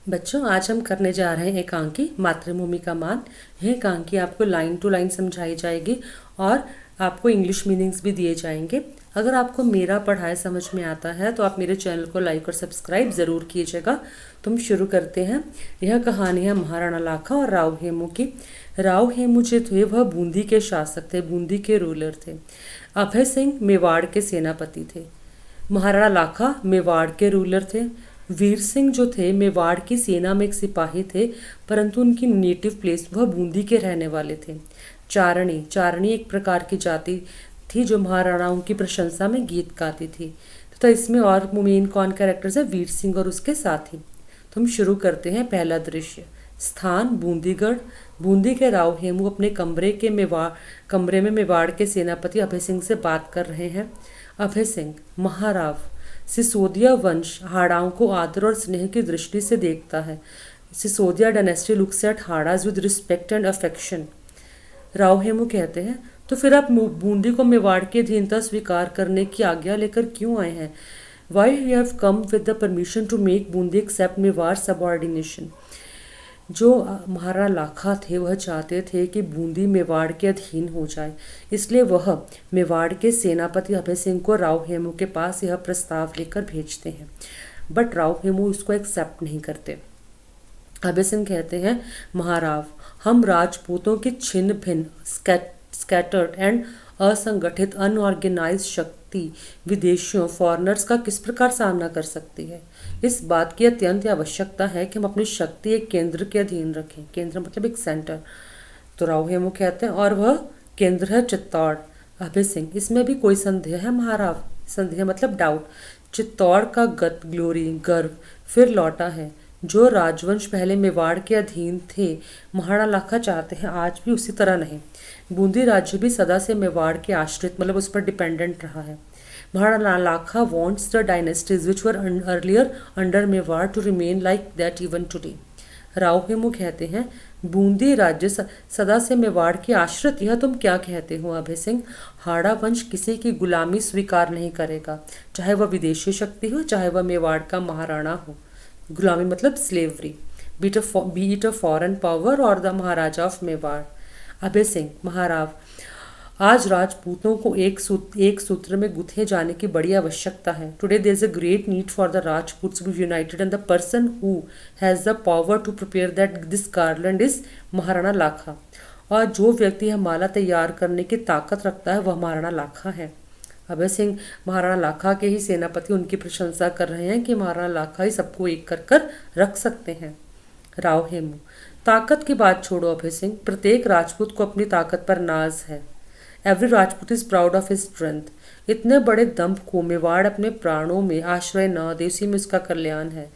बच्चों, आज हम करने जा रहे हैं एकांकी मातृभूमि का मान। यह एकांकी आपको लाइन टू लाइन समझाई जाएगी और आपको इंग्लिश मीनिंग्स भी दिए जाएंगे। अगर आपको मेरा पढ़ाई समझ में आता है तो आप मेरे चैनल को लाइक और सब्सक्राइब ज़रूर कीजिएगा। तुम शुरू करते हैं। यह कहानी है महाराणा लाखा और राव हेमू की। राव हेमू जो थे वह बूंदी के शासक थे, बूंदी के रूलर थे। अभय सिंह मेवाड़ के सेनापति थे। महाराणा लाखा मेवाड़ के रूलर थे। वीर सिंह जो थे मेवाड़ की सेना में एक सिपाही थे, परंतु उनकी नेटिव प्लेस वह बूंदी के रहने वाले थे। चारणी चारणी एक प्रकार की जाति थी जो महाराणाओं की प्रशंसा में गीत गाती थी। तथा इसमें और मेन कौन कैरेक्टर्स है? वीर सिंह और उसके साथी। तो हम शुरू करते हैं। पहला दृश्य। स्थान बूंदीगढ़। बूंदी के राव हेमू अपने कमरे में मेवाड़ के सेनापति अभय सिंह से बात कर रहे हैं। अभय सिंह, महाराव, सिसोदिया वंश हाड़ाओं को आदर और स्नेह की दृष्टि से देखता है। Sisodia dynasty looks at Hadas with respect and affection. Rao Hemu कहते हैं, तो फिर आप बूंदी को मेवाड़ की अधीनता स्वीकार करने की आज्ञा लेकर क्यों आए हैं? Why you have come with the permission to make Bundi except Mewar subordination. जो महाराणा लाखा थे वह चाहते थे कि बूंदी मेवाड़ के अधीन हो जाए, इसलिए वह मेवाड़ के सेनापति अभय सिंह को राव हेमू के पास यह प्रस्ताव लेकर भेजते हैं। बट राव हेमू इसको एक्सेप्ट नहीं करते। अभय सिंह कहते हैं, महाराव, हम राजपूतों की छिन्न भिन्न स्कैटर्ड एंड असंगठित अनऑर्गेनाइज शक्ति विदेशियों फॉरनर्स का किस प्रकार सामना कर सकती है। इस बात की अत्यंत आवश्यकता है कि हम अपनी शक्ति एक केंद्र के अधीन रखें। केंद्र मतलब एक सेंटर। तो राव हेमू कहते हैं, और वह केंद्र है चित्तौड़। अभय सिंह, इसमें भी कोई संदेह है महाराव? संदेह मतलब डाउट। चित्तौड़ का ग्लोरी गर्व फिर लौटा है। जो राजवंश पहले मेवाड़ के अधीन थे, महाराणा लाखा चाहते हैं आज भी उसी तरह नहीं। बूंदी राज्य भी सदा से मेवाड़ के आश्रित मतलब उस पर डिपेंडेंट रहा है। महाराणा लाखा wants the dynasties which were earlier under Mewar to remain like that even today. Rao Hemu कहते हैं, बूंदी राज्य सदा से मेवाड़ की आश्रित, यह तुम क्या कहते हो अभय सिंह? हाड़ा वंश किसी की गुलामी स्वीकार नहीं करेगा, चाहे वह विदेशी शक्ति हो, चाहे वह मेवाड़ का महाराणा हो। गुलामी मतलब slavery. B it a foreign power और the Maharaja of Mewar. Abhay Singh, Maharao, आज राजपूतों को एक सूत्र में गुथे जाने की बड़ी आवश्यकता है। Today there is a great need for the Rajputs to be united and the person who has the power to prepare that this garland is Maharana Lakha. और जो व्यक्ति यह माला तैयार करने की ताकत रखता है वह महाराणा लाखा है। अभय सिंह महाराणा लाखा के ही सेनापति उनकी प्रशंसा कर रहे हैं कि महाराणा लाखा ही सबको एक कर रख सकते हैं। राव हेमू, ताकत की बात छोड़ो अभय सिंह, प्रत्येक राजपूत को अपनी ताकत पर नाज है। Every Rajput is proud of his strength. इतने बड़े दम्भ को मेवाड़ अपने प्राणों में आश्रय न दे, उसी में उसका कल्याण है।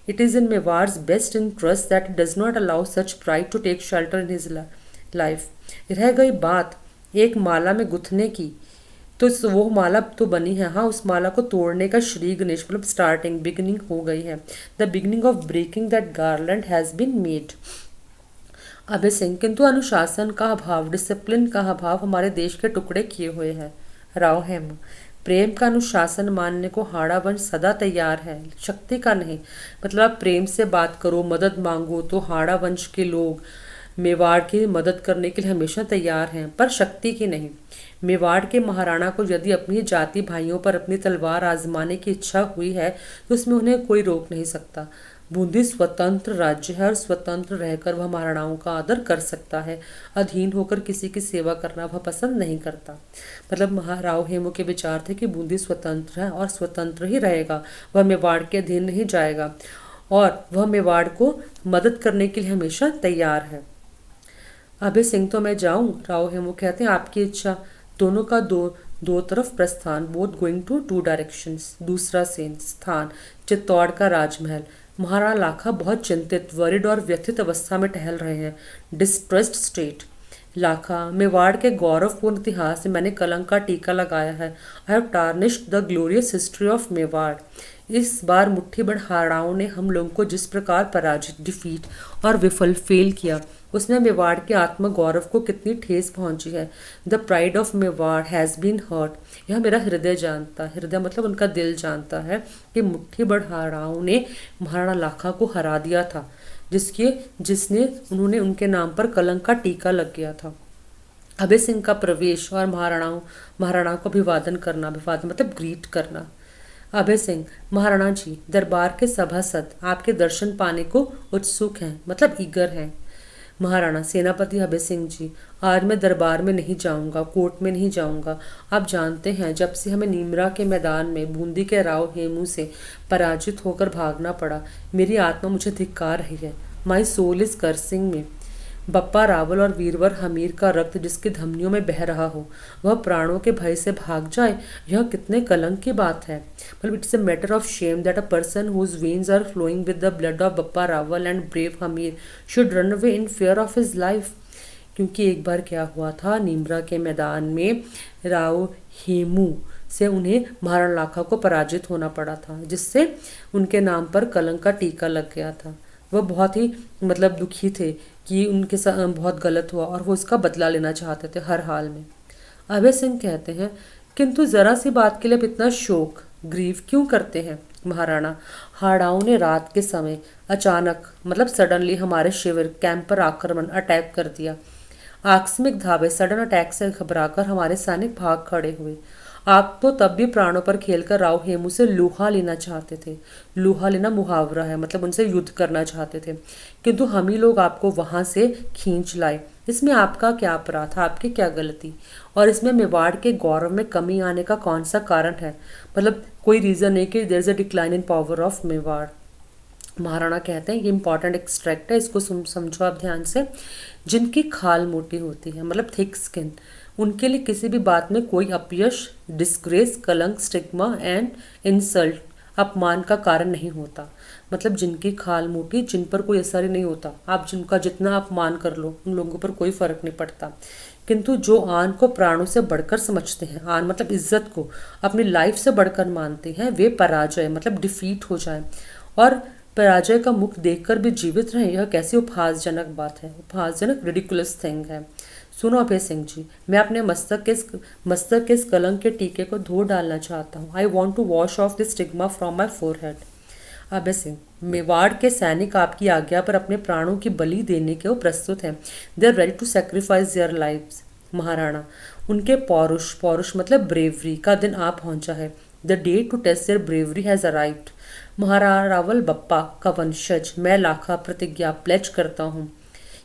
It is in Mewar's best interest that does not allow such pride to take shelter in his life. रह गई बात एक माला में गुथने की, तो वो माला तो बनी है। हाँ, उस माला को तोड़ने का श्री गणेश मतलब स्टार्टिंग बिगिनिंग हो गई है। The beginning of breaking that garland has been made. Abhay Singh, किंतु अनुशासन का अभाव, डिसिप्लिन का अभाव हमारे देश के टुकड़े किए हुए है। राव हेमू, प्रेम का अनुशासन मानने को हाड़ा वंश सदा तैयार है, शक्ति का नहीं। मतलब आप प्रेम से बात करो, मदद मांगो, तो हाड़ा वंश के लोग मेवाड़ की मदद करने के लिए हमेशा तैयार हैं, पर शक्ति की नहीं। मेवाड़ के महाराणा को यदि अपनी जाति भाइयों पर अपनी तलवार आजमाने की इच्छा हुई है तो उसमें उन्हें कोई रोक नहीं सकता। बूंदी स्वतंत्र राज्य है और स्वतंत्र रहकर वह महाराणाओं का आदर कर सकता है। अधीन होकर किसी की सेवा करना वह पसंद नहीं करता। मतलब महाराव हेमू के विचार थे कि बूंदी स्वतंत्र है और स्वतंत्र ही रहेगा, वह मेवाड़ के अधीन नहीं जाएगा और वह मेवाड़ को मदद करने के लिए हमेशा तैयार है। अभय सिंह, तो मैं जाऊं? राव हेमू कहते हैं, आपकी इच्छा। दोनों का दो तरफ प्रस्थान, both going to two directions. दूसरा सीन। स्थान चित्तौड़ का राजमहल। महाराणा लाखा बहुत चिंतित, वरिड और व्यथित अवस्था में टहल रहे हैं। Distressed state. लाखा, मेवाड़ के गौरवपूर्ण इतिहास में मैंने कलंक का टीका लगाया है। I have tarnished the glorious history of Mewar. इस बार मुट्ठी भर हाराओं ने हम लोगों को जिस प्रकार पराजित, डिफीट और विफल फेल किया, उसमें मेवाड़ के आत्मगौरव को कितनी ठेस पहुंची है। The pride of Mewar has been hurt. यह मेरा हृदय जानता है, हृदय मतलब उनका दिल जानता है कि मुट्ठी भर हाराओं ने महाराणा लाखा को हरा दिया था, जिसने उन्होंने उनके नाम पर कलंक का टीका लग गया था। अभय सिंह का प्रवेश और महाराणाओं को अभिवादन करना, अभिवादन मतलब ग्रीट करना। अभय सिंह, महाराणा जी, दरबार के सभासद आपके दर्शन पाने को उत्सुक हैं, मतलब ईगर हैं। महाराणा, सेनापति अभय सिंह जी, आज मैं दरबार में नहीं जाऊंगा, कोर्ट में नहीं जाऊंगा। आप जानते हैं, जब से हमें नीमरा के मैदान में बूंदी के राव हेमू से पराजित होकर भागना पड़ा, मेरी आत्मा मुझे धिक्कार रही है। माई सोल इज कर्सिंग में। बप्पा रावल और वीरवर हमीर का रक्त जिसकी धमनियों में बह रहा हो, वह प्राणों के भय से भाग जाए, यह कितने कलंक की बात है। मतलब it's a matter of shame that a person whose veins are flowing with the blood of Bappa Rawal and brave Hamir should run away in fear of his life. क्योंकि एक बार क्या हुआ था, नीमरा के मैदान में राव हेमू से उन्हें महाराणा लाखा को पराजित होना पड़ा था, जिससे उनके नाम पर कलंक का टीका लग गया था। वह बहुत ही मतलब दुखी थे कि उनके साथ बहुत गलत हुआ और वो इसका बदला लेना चाहते थे हर हाल में। अभय सिंह कहते हैं, किंतु जरा सी बात के लिए आप इतना शोक ग्रीव क्यों करते हैं। महाराणा, हाड़ाओं ने रात के समय अचानक मतलब सडनली हमारे शिविर कैंप पर आक्रमण अटैक कर दिया। आकस्मिक धावे सडन अटैक से घबराकर हमारे सैनिक भाग खड़े हुए। आप तो तब भी प्राणों पर खेलकर राव हेमू से लोहा लेना चाहते थे। लोहा लेना मुहावरा है, मतलब उनसे युद्ध करना चाहते थे, किंतु हम ही लोग आपको वहां से खींच लाए। इसमें आपका क्या अपराध, आपकी क्या गलती, और इसमें मेवाड़ के गौरव में कमी आने का कौन सा कारण है। मतलब कोई रीजन है कि there is a decline in power of Mewar. Maharana कहते हैं, ये इंपॉर्टेंट एक्सट्रैक्ट है, इसको समझो आप ध्यान से। जिनकी खाल मोटी होती है, मतलब थिक स्किन, उनके लिए किसी भी बात में कोई अपयश, डिस्ग्रेस, कलंक, स्टिग्मा एंड इंसल्ट, अपमान का कारण नहीं होता। मतलब जिनकी खाल मोटी, जिन पर कोई असर ही नहीं होता, आप जिनका जितना अपमान कर लो, उन लोगों पर कोई फर्क नहीं पड़ता। किंतु जो आन को प्राणों से बढ़कर समझते हैं, आन मतलब इज्जत को अपनी लाइफ से बढ़कर मानते हैं, वे पराजय मतलब डिफीट हो जाए और पराजय का मुख देखकर भी जीवित रहे, यह कैसी उपहासजनक बात है, उपहासजनक रिडिकुलस थिंग है। सुनो अभय सिंह जी, मैं अपने मस्तक के इस कलंक के टीके को धो डालना चाहता हूँ। I want to wash off this stigma from my forehead. Abhay Singh, Mewar के सैनिक आपकी आज्ञा पर अपने प्राणों की बलि देने के वो प्रस्तुत हैं। They are ready to sacrifice their lives. Maharana, उनके पौरुष मतलब ब्रेवरी का दिन आ पहुंचा है। The day to test their bravery has arrived. Maharana Rawal Bappa का वंशज मैं लाखा प्रतिज्ञा प्लेज करता हूँ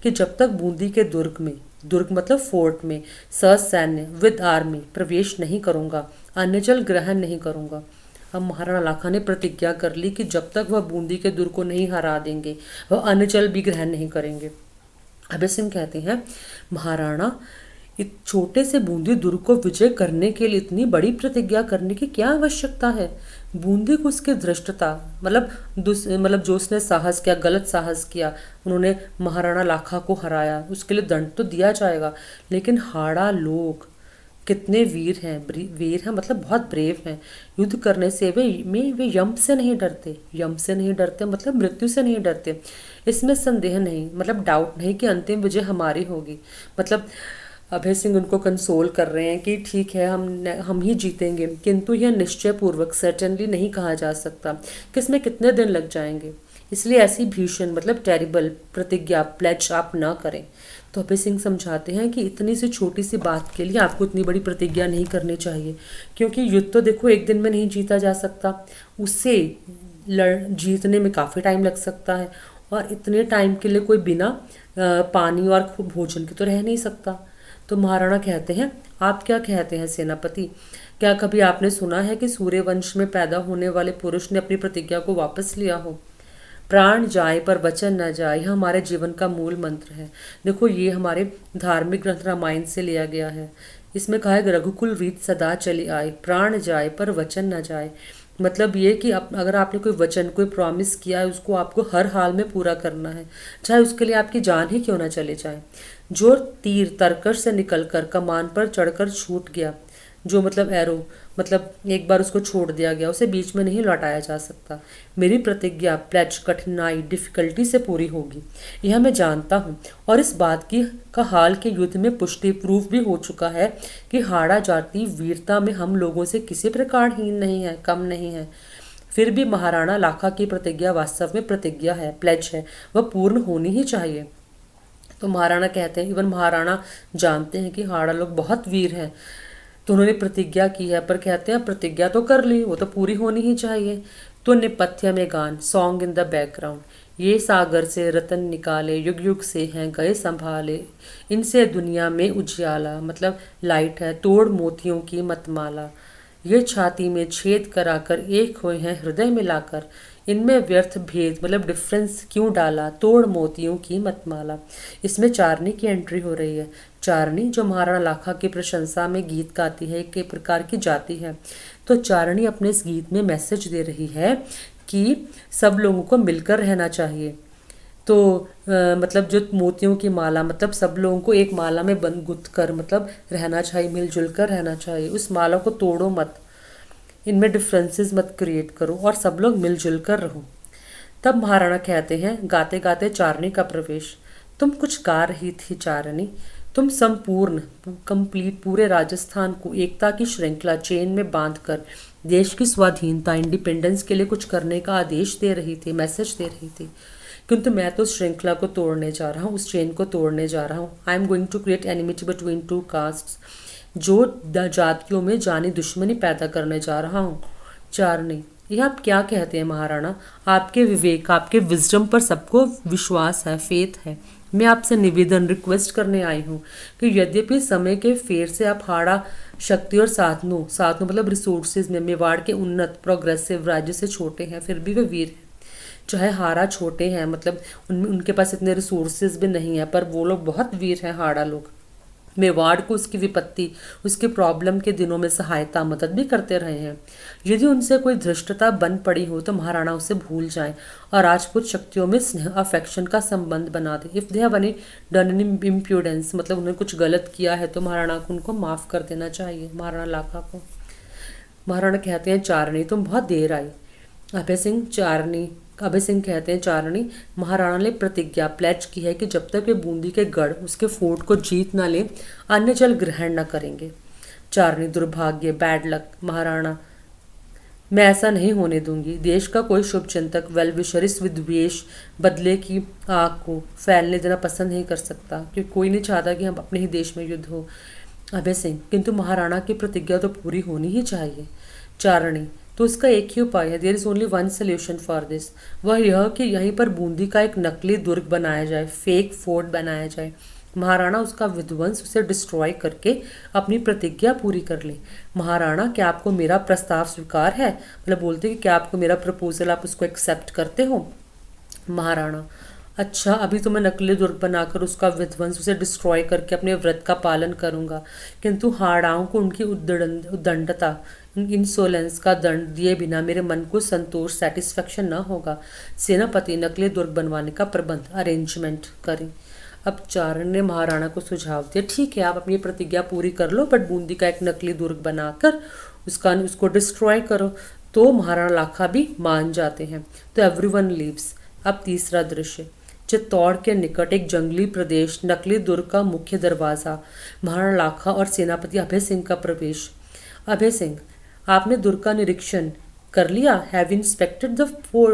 कि जब तक बूंदी के दुर्ग मतलब फोर्ट में ससैन्य विद आर्मी प्रवेश नहीं करूंगा, अन्य जल ग्रहण नहीं करूंगा। अब महाराणा लाखा ने प्रतिज्ञा कर ली कि जब तक वह बूंदी के दुर्ग को नहीं हरा देंगे, वह अन्य जल भी ग्रहण नहीं करेंगे। अभय सिंह कहते हैं, महाराणा, इस छोटे से बूंदी दुर्ग को विजय करने के लिए इतनी बड़ी प्रतिज्ञा करने की क्या आवश्यकता है। बूंदी को उसकी धृष्टता मतलब जो उसने साहस किया, गलत साहस किया, उन्होंने महाराणा लाखा को हराया, उसके लिए दंड तो दिया जाएगा। लेकिन हाड़ा लोग कितने वीर हैं मतलब बहुत ब्रेव हैं। युद्ध करने से वे यम से नहीं डरते मतलब मृत्यु से नहीं डरते। इसमें संदेह नहीं, मतलब डाउट नहीं कि अंतिम विजय हमारी होगी। मतलब अभय सिंह उनको कंसोल कर रहे हैं कि ठीक है, हम ही जीतेंगे, किंतु यह निश्चय पूर्वक सर्टेनली नहीं कहा जा सकता कि इसमें कितने दिन लग जाएंगे। इसलिए ऐसी भीषण मतलब टेरिबल प्रतिज्ञा प्लेज आप ना करें। तो अभय सिंह समझाते हैं कि इतनी सी छोटी सी बात के लिए आपको इतनी बड़ी प्रतिज्ञा नहीं करनी चाहिए, क्योंकि युद्ध तो देखो एक दिन में नहीं जीता जा सकता, उससे जीतने में काफ़ी टाइम लग सकता है, और इतने टाइम के लिए कोई बिना पानी और भोजन के तो रह नहीं सकता। तो महाराणा कहते हैं, आप क्या कहते हैं सेनापति, क्या कभी आपने सुना है कि सूर्यवंश में पैदा होने वाले पुरुष ने अपनी प्रतिज्ञा को वापस लिया हो। प्राण जाए पर वचन न जाए, यह हमारे जीवन का मूल मंत्र है। देखो, ये हमारे धार्मिक ग्रंथ रामायण से लिया गया है। इसमें कहा है, रघुकुल रीत सदा चली आए, प्राण जाए पर वचन न जाए। मतलब ये कि अगर आपने कोई वचन, कोई प्रॉमिस किया है, उसको आपको हर हाल में पूरा करना है, चाहे उसके लिए आपकी जान ही क्यों ना चले जाए। जो तीर तरकश से निकलकर कमान पर चढ़कर छूट गया, जो मतलब एरो, मतलब एक बार उसको छोड़ दिया गया, उसे बीच में नहीं लौटाया जा सकता। मेरी प्रतिज्ञा प्लेज कठिनाई डिफिकल्टी से पूरी होगी, यह मैं जानता हूँ। और इस बात की का हाल के युद्ध में पुष्टि प्रूफ भी हो चुका है कि हाड़ा जाति वीरता में हम लोगों से किसी प्रकार हीन नहीं है, कम नहीं है। फिर भी महाराणा लाखा की प्रतिज्ञा वास्तव में प्रतिज्ञा है, प्लेज है, वह पूर्ण होनी ही चाहिए। तो महाराणा कहते हैं, इवन महाराणा जानते हैं कि हाड़ा लोग बहुत वीर हैं, तो उन्होंने प्रतिज्ञा की है, पर कहते हैं प्रतिज्ञा तो कर ली, वो तो पूरी होनी ही चाहिए। तो नेपथ्य में गान, सॉन्ग इन द बैकग्राउंड, ये सागर से रतन निकाले, युग युग से हैं गए संभाले, इनसे दुनिया में उजियाला, मतलब लाइट है, तोड़ मोतियों की मतमाला, ये छाती में छेद कराकर एक हुए हैं हृदय मिलाकर, इनमें व्यर्थ भेद मतलब डिफरेंस क्यों डाला, तोड़ मोतियों की मतमाला। इसमें चारनी की एंट्री हो रही है। चारनी जो महाराणा लाखा की प्रशंसा में गीत गाती है, एक प्रकार की जाति है। तो चारनी अपने इस गीत में मैसेज दे रही है कि सब लोगों को मिलकर रहना चाहिए। तो मतलब जो मोतियों की माला, मतलब सब लोगों को एक माला में बंद गुथ कर मतलब रहना चाहिए, मिलजुल कर रहना चाहिए। उस माला को तोड़ो मत, इनमें डिफरेंसेस मत क्रिएट करो और सब लोग मिलजुल कर रहो। तब महाराणा कहते हैं, गाते गाते चारनी का प्रवेश, तुम कुछ गा रही थी चारनी, तुम संपूर्ण कंप्लीट पूरे राजस्थान को एकता की श्रृंखला चेन में बांधकर देश की स्वाधीनता इंडिपेंडेंस के लिए कुछ करने का आदेश दे रही थी, मैसेज दे रही थी। किंतु मैं तो उस श्रृंखला को तोड़ने जा रहा हूँ, उस चेन को तोड़ने जा रहा हूँ। I am going to create enmity between two castes, जो जातियों में जानी दुश्मनी पैदा करने जा रहा हूँ। चारनी, ये आप क्या कहते हैं महाराणा? आपके विवेक, आपके विजडम पर सबको विश्वास है, फेथ है। मैं आपसे निवेदन रिक्वेस्ट करने आई हूँ कि यद्यपि समय के फेर से आप हाड़ा शक्ति और साधनों साधनों मतलब रिसोर्सेज में मेवाड़ के उन्नत प्रोग्रेसिव राज्य से छोटे हैं, फिर भी वे वीर हैं। चाहे हाड़ा छोटे हैं, मतलब उनमें उनके पास इतने रिसोर्सेज भी नहीं है, पर वो लोग बहुत वीर हैं हाड़ा लोग। मेवाड़ को उसकी विपत्ति, उसके प्रॉब्लम के दिनों में सहायता मदद भी करते रहे हैं। यदि उनसे कोई धृष्टता बन पड़ी हो तो महाराणा उसे भूल जाएं और राजपूत शक्तियों में स्नेह अफेक्शन का संबंध बना दें। If they have any done any imprudence, मतलब उन्होंने कुछ गलत किया है, तो महाराणा को उनको माफ़ कर देना चाहिए, महाराणा लाखा को। महाराणा कहते हैं, चारनी तुम बहुत देर आई। अभय सिंह कहते हैं, चारनी, महाराणा ने प्रतिज्ञा प्लेज की है कि जब तक वे बूंदी के गढ़ उसके फोर्ट को जीत न ले, अन्य जल ग्रहण न करेंगे। चारनी, दुर्भाग्य, बैड लक महाराणा, मैं ऐसा नहीं होने दूंगी। देश का कोई शुभ चिंतक वेल विशर इस विद्वेष बदले की आग को फैलने देना पसंद नहीं कर सकता, क्योंकि कोई नहीं चाहता कि हम अपने ही देश में युद्ध हो। अभय सिंह, किंतु महाराणा की प्रतिज्ञा तो पूरी होनी ही चाहिए। चारणी, तो इसका एक ही उपाय है, there is only one solution for this, वह यह कि यहीं पर बूंदी का एक नकली दुर्ग बनाया जाए, फेक फोर्ट बनाया जाए। महाराणा उसका विध्वंस, उसे डिस्ट्रॉय करके अपनी प्रतिज्ञा पूरी कर ले। महाराणा, क्या आपको मेरा प्रस्ताव स्वीकार है? मतलब बोलते कि क्या आपको मेरा प्रपोजल, आप उसको एक्सेप्ट करते हो? महाराणा, अच्छा, अभी तो मैं नकली दुर्ग बनाकर उसका विध्वंस, उसे डिस्ट्रॉय करके अपने व्रत का पालन करूंगा, किंतु हाड़ाओं को उनकी उद्दंडता, इंसोलेंस का दंड दिए बिना मेरे मन को संतोष, सेटिस्फेक्शन न होगा। सेनापति, नकली दुर्ग बनवाने का प्रबंध, अरेंजमेंट करें। अब चारण ने महाराणा को सुझाव दिया, ठीक है, आप अपनी प्रतिज्ञा पूरी कर लो, बट बूंदी का एक नकली दुर्ग बनाकर उसको डिस्ट्रॉय करो। तो महाराणा लाखा भी मान जाते हैं। तो एवरीवन लीव्स। अब तीसरा दृश्य, चित्तौड़ के निकट एक जंगली प्रदेश, नकली दुर्ग का मुख्य दरवाजा, महाराणा लाखा और सेनापति अभय सिंह का प्रवेश। अभय सिंह, आपने दुर्ग का निरीक्षण कर लिया? Have inspected the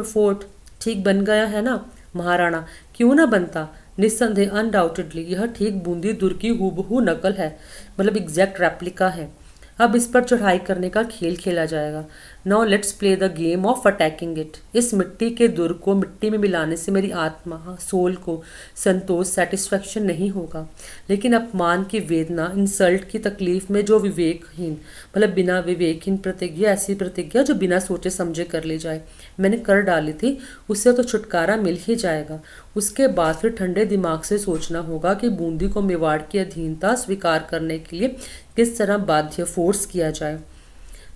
fort? ठीक बन गया है ना? महाराणा, क्यों ना बनता, निस्संदेह, अनडाउटेडली यह ठीक बूंदी दुर्ग की हूबहू नकल है, मतलब एग्जैक्ट रेप्लिका है। अब इस पर चढ़ाई करने का खेल खेला जाएगा। Now let's play the game of attacking it. इस मिट्टी के दुर्ग को मिट्टी में मिलाने से मेरी आत्मा, सोल को संतोष, सेटिस्फेक्शन नहीं होगा, लेकिन अपमान की वेदना, इंसल्ट की तकलीफ में जो विवेकहीन, मतलब बिना विवेकहीन प्रतिज्ञा, ऐसी प्रतिज्ञा जो बिना सोचे समझे कर ली जाए, मैंने कर डाली थी, उससे तो छुटकारा मिल ही जाएगा। उसके बाद फिर ठंडे दिमाग से सोचना होगा कि बूंदी को मेवाड़ की अधीनता स्वीकार करने के लिए किस तरह बाध्य, फोर्स किया जाए।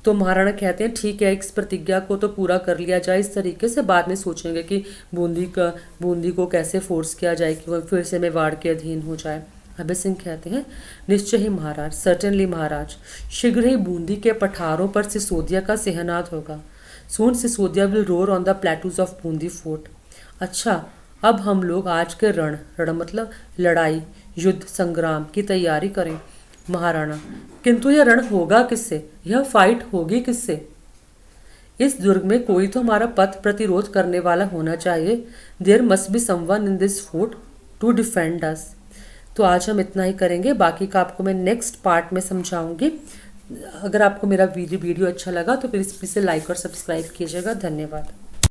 तो महाराणा कहते हैं, ठीक है, इस प्रतिज्ञा को तो पूरा कर लिया जाए, इस तरीके से बाद में सोचेंगे कि बूंदी को कैसे फोर्स किया जाए कि वह फिर से मेवाड़ के अधीन हो जाए। अभय सिंह कहते हैं, निश्चय ही महाराज, सर्टेनली महाराज, शीघ्र ही बूंदी के पठारों पर सिसोदिया का सिहनाद होगा। Soon Sisodia will roar on the plateaus of Bundi fort. अच्छा, अब हम लोग आज के रण रण मतलब लड़ाई, युद्ध, संग्राम की तैयारी करें। महाराणा, किंतु यह रण होगा किससे, यह फाइट होगी किससे? इस दुर्ग में कोई तो हमारा पथ प्रतिरोध करने वाला होना चाहिए। There must be someone in this fort to defend us. तो आज हम इतना ही करेंगे, बाकी का आपको मैं नेक्स्ट पार्ट में समझाऊंगी। अगर आपको मेरा वीडियो अच्छा लगा तो प्लीज़ इसे लाइक और सब्सक्राइब कीजिएगा। धन्यवाद।